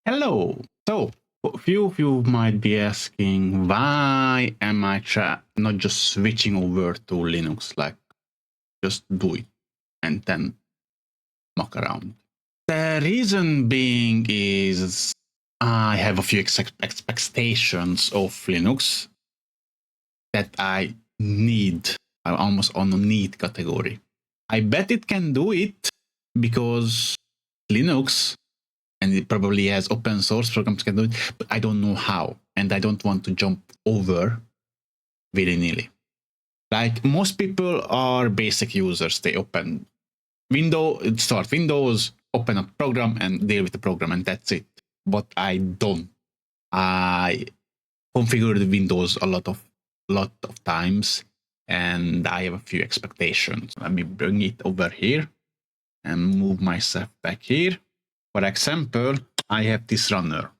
Hello. So, a few of you might be asking, why am I not just switching over to Linux? Like, just do it and then muck around. The reason being is I have a few expectations of Linux that I need. I'm almost on a need category. I bet it can do it because Linux, and it probably has open source programs can do it, but I don't know how, and I don't want to jump over willy-nilly. Like most people are basic users. They open start Windows, open a program and deal with the program, and that's it. But I don't. I configured Windows a lot of times, and I have a few expectations. Let me bring it over here and move myself back here. For example, I have this runner.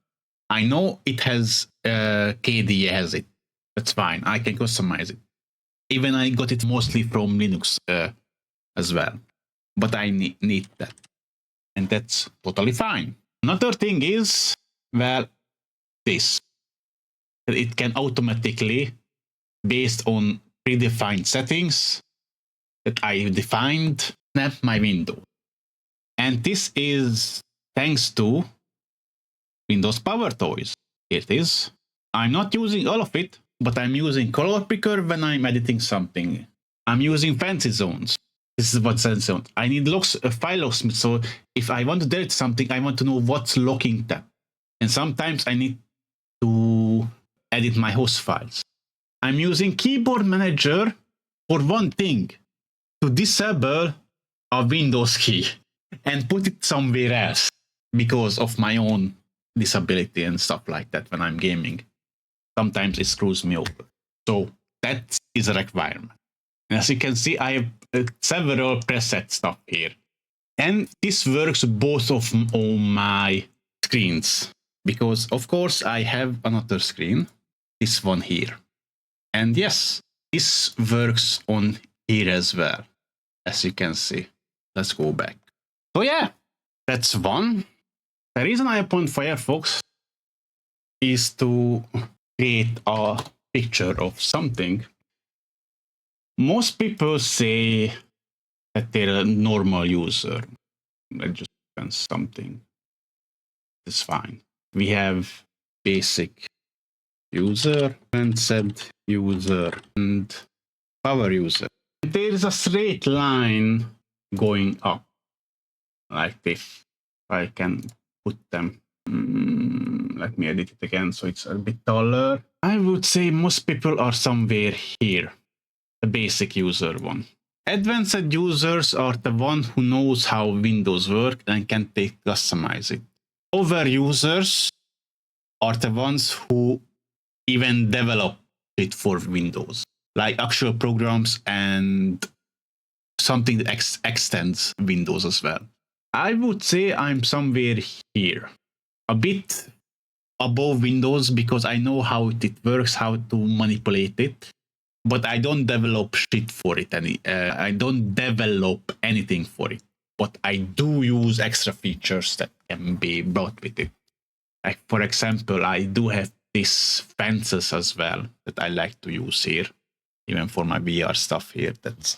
I know it has KDE has it. That's fine. I can customize it. Even I got it mostly from Linux as well. But I need that. And that's totally fine. Another thing is, well, this. It can automatically, based on predefined settings that I defined, snap my window. And this is thanks to Windows Power Toys. Here it is. I'm not using all of it, but I'm using color picker when I'm editing something. I'm using fancy zones. This is what fancy zones. I need file locksmith. So if I want to delete something, I want to know what's locking tab. And sometimes I need to edit my host files. I'm using keyboard manager for one thing, to disable a Windows key and put it somewhere else because of my own disability and stuff like that when I'm gaming. Sometimes it screws me over. So that is a requirement. And as you can see, I have several preset stuff here. And this works both on my screens. Because of course I have another screen, this one here. And yes, this works on here as well, as you can see. Let's go back. So yeah, that's one. The reason I opened Firefox is to create a picture of something. Most people say that they're a normal user. Let's just open something. It's fine. We have basic user, advanced user, and power user. There is a straight line going up like this. I can put them. Let me edit it again so it's a bit taller. I would say most people are somewhere here, the basic user one. Advanced users are the one who knows how Windows work and can customize it. Over users are the ones who even develop it for Windows, like actual programs and something that extends Windows as well. I would say I'm somewhere here, a bit above Windows, because I know how it works, how to manipulate it, but I don't develop shit for it. I don't develop anything for it, but I do use extra features that can be brought with it. Like, for example, I do have these fences as well that I like to use here, even for my VR stuff here that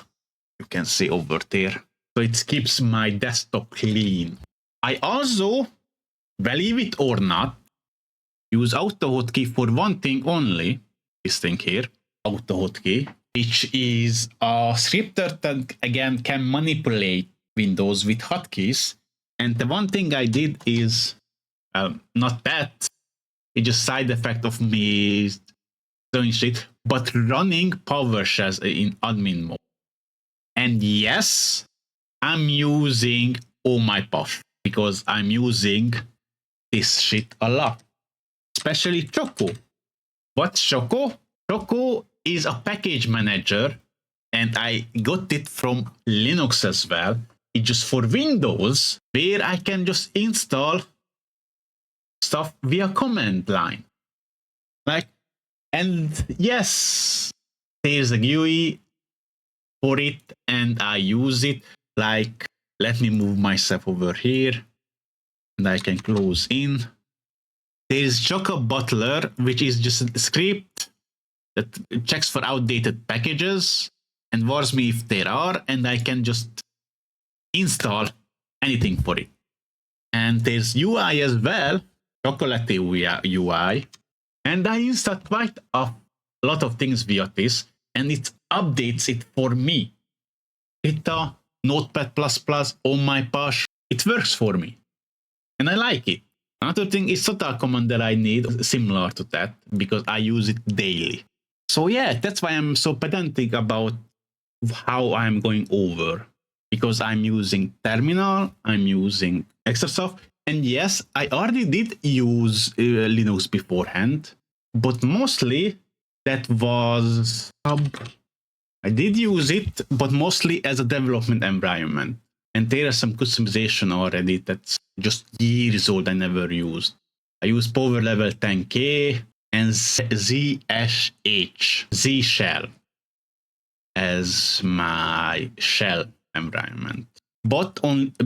you can see over there. So it keeps my desktop clean. I also, believe it or not, use AutoHotkey for one thing only, this thing here, AutoHotkey, which is a scripter that again can manipulate Windows with hotkeys. And the one thing I did is, not that, it's just side effect of me doing shit, but running PowerShell in admin mode. And yes, I'm using OMyPuff because I'm using this shit a lot, especially Choco. What's Choco? Choco is a package manager, and I got it from Linux as well. It's just for Windows, where I can just install stuff via command line. And yes, there's a GUI for it, and I use it. Like, let me move myself over here, and I can close in. There is Choco Butler, which is just a script that checks for outdated packages and warns me if there are, and I can just install anything for it. And there's UI as well, Chocolate UI, and I installed quite a lot of things via this, and it updates it for me. Vita, Notepad++, on my push, it works for me, and I like it. Another thing is total command that I need, similar to that, because I use it daily. So yeah, that's why I'm so pedantic about how I'm going over, because I'm using terminal, I'm using extra stuff, and yes, I already did use Linux beforehand, but mostly that was I did use it, but mostly as a development environment. And there are some customization already that's just years old I never used. I use power level 10K and Z shell as my shell environment. But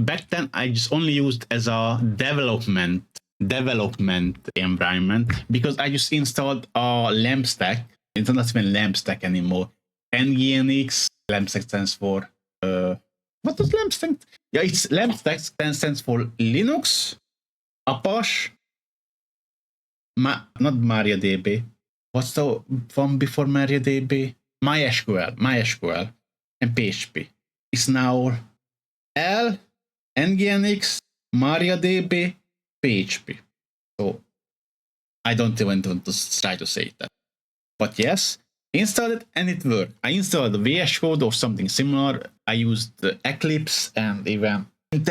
back then I just only used as a development environment, because I just installed a LAMP stack. It's not even LAMP stack anymore. NGNX, LAMP stack stands for what does LAMP stand? Yeah, it's LAMP stack stands for Linux, Apache, not MariaDB. What's the one before MariaDB? MySQL, and PHP. It's now L, NGNX, MariaDB, PHP. So I don't even want to try to say that. But yes, installed it and it worked. I installed the VS Code or something similar. I used the Eclipse and even what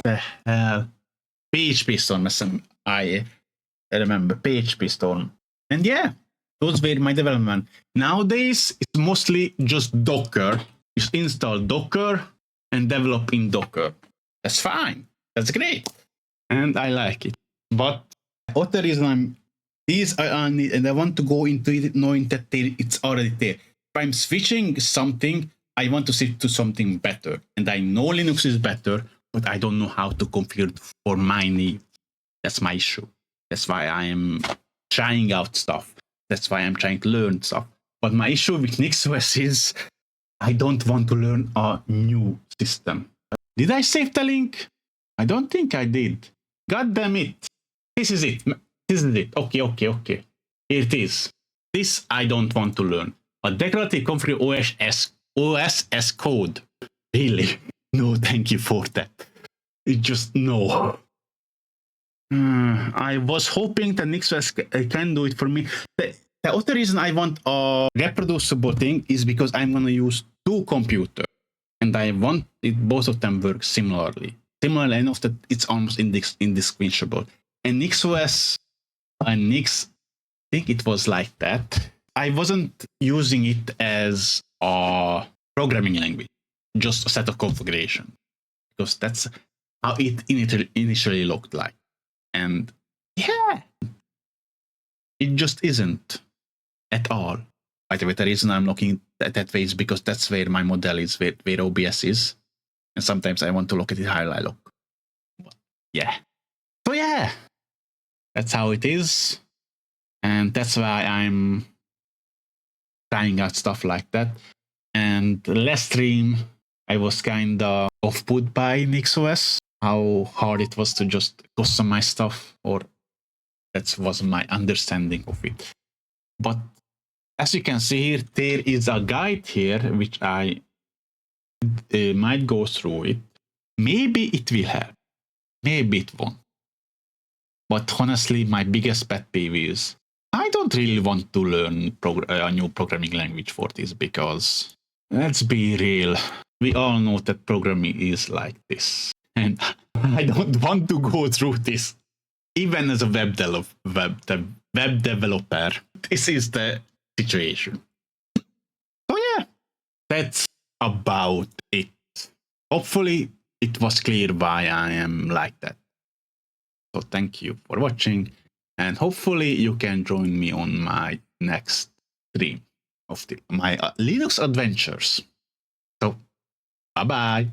the hell? PHP Storm. I remember PHP Storm. And yeah, those were my development. Nowadays, it's mostly just Docker. Just install Docker and develop in Docker. That's fine. That's great. And I like it. But other reason these I need, and I want to go into it knowing that it's already there. If I'm switching something, I want to switch to something better. And I know Linux is better, but I don't know how to configure it for my needs. That's my issue. That's why I am trying out stuff. That's why I'm trying to learn stuff. But my issue with NixOS is I don't want to learn a new system. Did I save the link? I don't think I did. God damn it. This is it. Okay. Here it is. This I don't want to learn. A declarative configure OS as code. Really? No, thank you for that. It just no. I was hoping that NixOS can do it for me. The other reason I want a reproducible thing is because I'm going to use two computers. And I want it, both of them work similarly. Similarly enough that it's almost indistinguishable. And NixOS and Nix, I think it was like that. I wasn't using it as a programming language, just a set of configuration, because that's how it initially looked like. And yeah, it just isn't at all. By the way, the reason I'm looking at that way is because that's where my model is, where OBS is. And sometimes I want to look at it how I look. But yeah. So yeah, that's how it is. And that's why I'm trying out stuff like that. And last stream, I was kind of off-put by NixOS, how hard it was to just customize stuff, or that was my understanding of it. But as you can see here, there is a guide here, which I might go through it. Maybe it will help. Maybe it won't. But honestly, my biggest pet peeve is I don't really want to learn a new programming language for this, because let's be real. We all know that programming is like this. And I don't want to go through this. Even as a web developer, this is the situation. So yeah, that's about it. Hopefully it was clear why I am like that. So thank you for watching, and hopefully you can join me on my next stream of my Linux adventures. So bye bye.